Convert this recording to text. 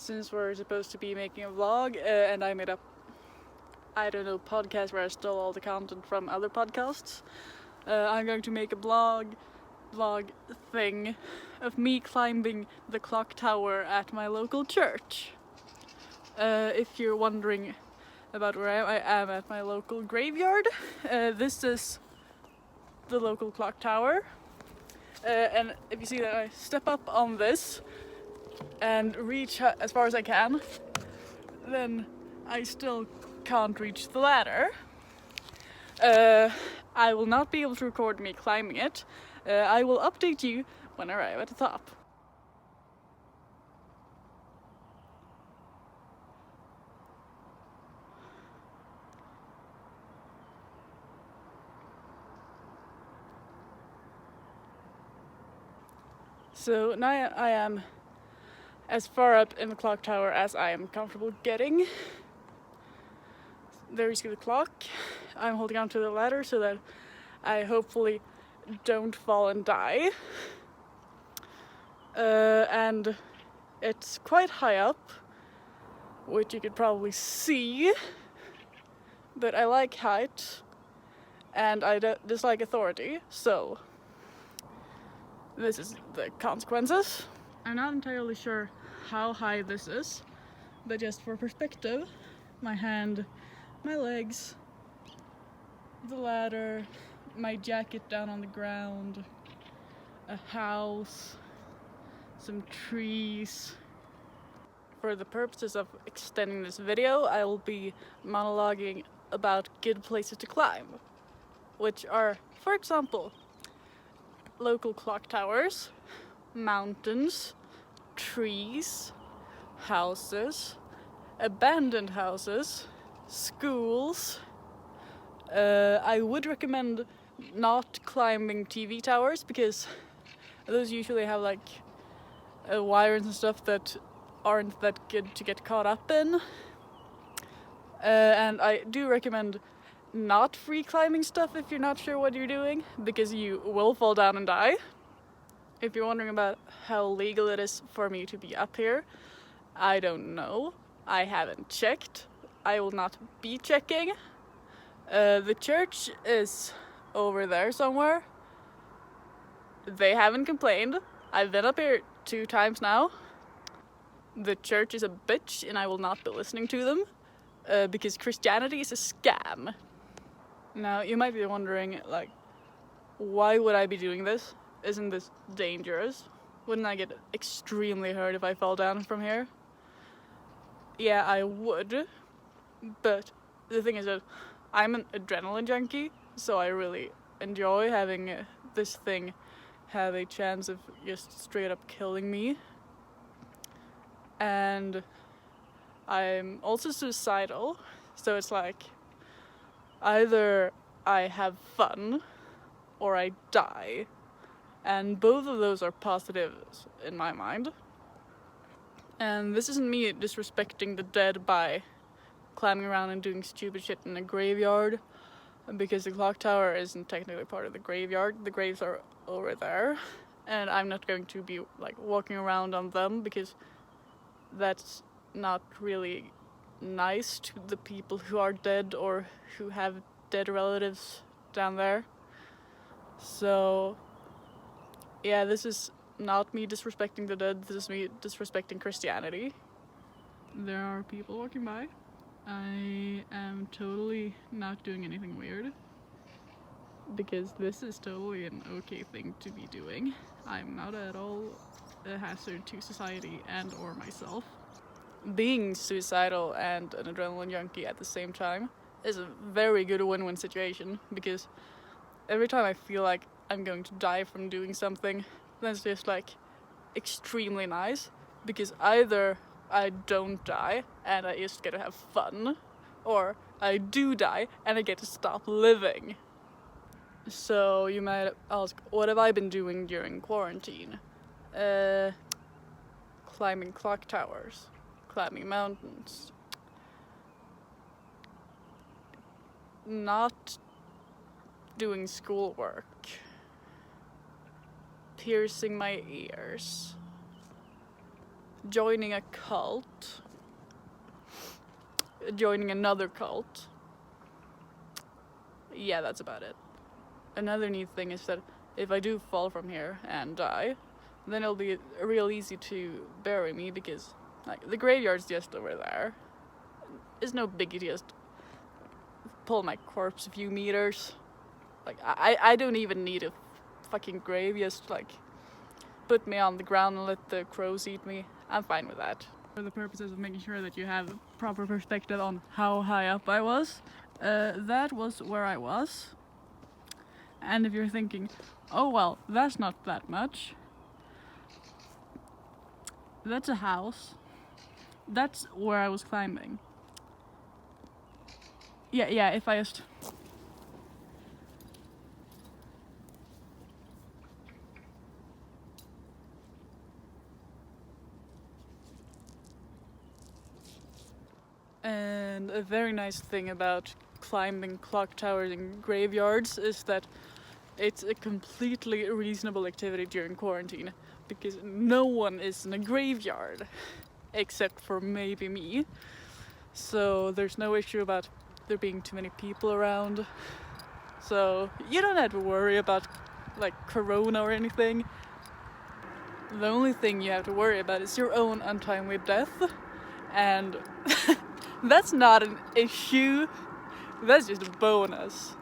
since we're supposed to be making a vlog, and I made a, I don't know, podcast where I stole all the content from other podcasts. I'm going to make a vlog thing of me climbing the clock tower at my local church. If you're wondering about where I am at my local graveyard, this is the local clock tower. And if you see that I step up on this and reach as far as I can, then I still can't reach the ladder. I will not be able to record me climbing it. I will update you when I arrive at the top. So now I am as far up in the clock tower as I am comfortable getting. There you see the clock. I'm holding on to the ladder so that I hopefully don't fall and die. And it's quite high up, which you could probably see, but I like height and I dislike authority, so this is the consequences. I'm not entirely sure how high this is, but just for perspective, my hand, my legs, the ladder, my jacket down on the ground, a house, some trees. For the purposes of extending this video, I will be monologuing about good places to climb, which are, for example, local clock towers, mountains, trees, houses, abandoned houses, schools. I would recommend not climbing TV towers because those usually have like wires and stuff that aren't that good to get caught up in. And I do recommend not free climbing stuff if you're not sure what you're doing, because you will fall down and die. If you're wondering about how legal it is for me to be up here, I don't know. I haven't checked. I will not be checking. The church is over there somewhere. They haven't complained. I've been up here 2 times now. The church is a bitch and I will not be listening to them because Christianity is a scam. Now, you might be wondering, like, why would I be doing this? Isn't this dangerous? Wouldn't I get extremely hurt if I fell down from here? Yeah, I would, but the thing is that I'm an adrenaline junkie, so I really enjoy having this thing have a chance of just straight up killing me. And I'm also suicidal, so it's like either I have fun or I die, and both of those are positives in my mind. And this isn't me disrespecting the dead by climbing around and doing stupid shit in a graveyard, because the clock tower isn't technically part of the graveyard. The graves are over there, and I'm not going to be like walking around on them because that's not really nice to the people who are dead or who have dead relatives down there. So yeah, this is not me disrespecting the dead, this is me disrespecting Christianity. There are people walking by. I am totally not doing anything weird, because this is totally an okay thing to be doing. I'm not at all a hazard to society and or myself. Being suicidal and an adrenaline junkie at the same time is a very good win-win situation, because every time I feel like I'm going to die from doing something, that's just like extremely nice, because either I don't die and I just get to have fun, or I do die and I get to stop living. So you might ask, what have I been doing during quarantine? Climbing clock towers, climbing mountains, not doing schoolwork, piercing my ears, joining a cult, joining another cult. Yeah, that's about it. Another neat thing is that if I do fall from here and die, then it'll be real easy to bury me because like the graveyard's just over there. It's no biggie to just pull my corpse a few meters. Like I don't even need a fucking grave, just like put me on the ground and let the crows eat me. I'm fine with that. For the purposes of making sure that you have proper perspective on how high up I was, that was where I was. And if you're thinking, oh well, that's not that much, that's a house. That's where I was climbing. Yeah, if I just... And a very nice thing about climbing clock towers in graveyards is that it's a completely reasonable activity during quarantine because no one is in a graveyard except for maybe me. So there's no issue about there being too many people around. So you don't have to worry about like corona or anything. The only thing you have to worry about is your own untimely death, and that's not an issue, that's just a bonus.